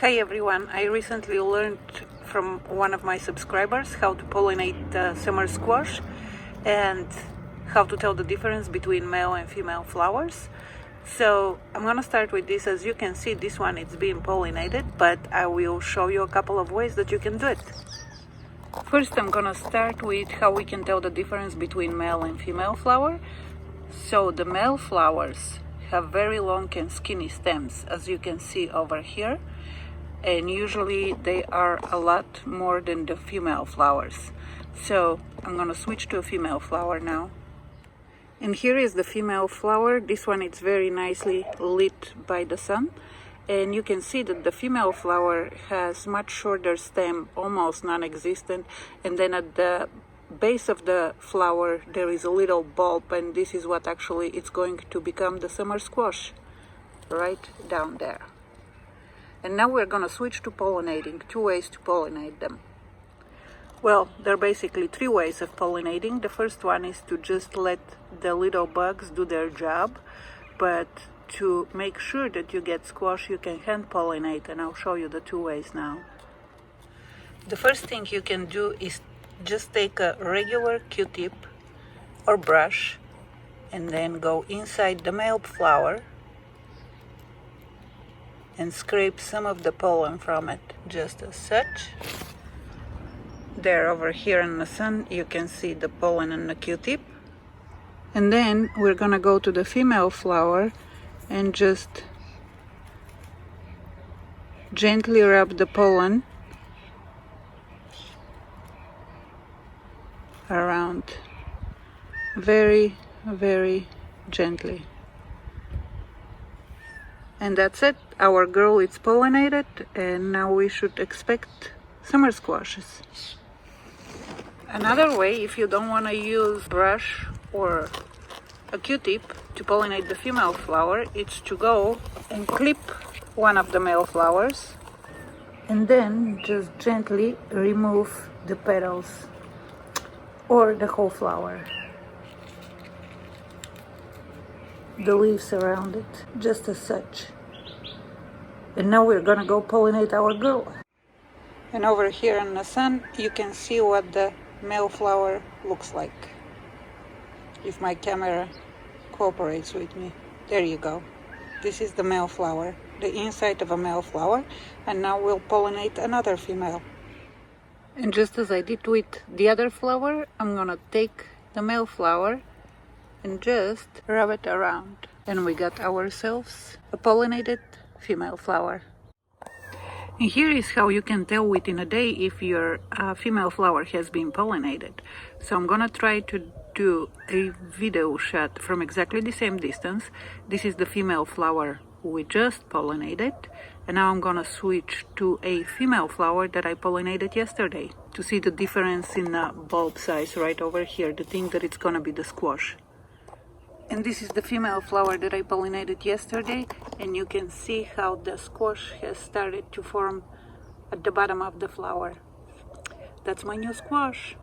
Hi everyone, I recently learned from one of my subscribers how to pollinate summer squash and how to tell the difference between male and female flowers. So I'm gonna start with this. As you can see, this one is being pollinated, but I will show you a couple of ways that you can do it. First, I'm gonna start with how we can tell the difference between male and female flower. So the male flowers have very long and skinny stems, as you can see over here, and usually they are a lot more than the female flowers. So I'm gonna switch to a female flower now. And here is the female flower. This one is very nicely lit by the sun, and you can see that the female flower has much shorter stem, almost non-existent, and then at the base of the flower there is a little bulb, and this is what actually it's going to become the summer squash, right down there. And now we're gonna switch to pollinating. Two ways to pollinate them. Well, there are basically three ways of pollinating. The first one is to just let the little bugs do their job, but to make sure that you get squash, you can hand pollinate, and I'll show you the two ways now. The first thing you can do is just take a regular Q-tip or brush and then go inside the male flower and scrape some of the pollen from it, just as such. There, over here in the sun, you can see the pollen in the Q-tip. And then we're gonna go to the female flower and just gently rub the pollen around, very, very gently. And that's it. Our girl is pollinated, and now we should expect summer squashes. Another way, if you don't want to use brush or a Q-tip to pollinate the female flower, is to go and clip one of the male flowers and then just gently remove the petals or the whole flower, the leaves around it, just as such. And now we're gonna go pollinate our girl. And over here in the sun, you can see what the male flower looks like, if my camera cooperates with me. There you go. This is the male flower, the inside of a male flower, and now we'll pollinate another female. And just as I did with the other flower, I'm gonna take the male flower and just rub it around, and we got ourselves a pollinated female flower. And here is how you can tell within a day if your female flower has been pollinated. So I'm gonna try to do a video shot from exactly the same distance. This is the female flower we just pollinated, and now I'm gonna switch to a female flower that I pollinated yesterday to see the difference in bulb size right over here, the thing that it's gonna be the squash. And this is the female flower that I pollinated yesterday, and you can see how the squash has started to form at the bottom of the flower. That's my new squash.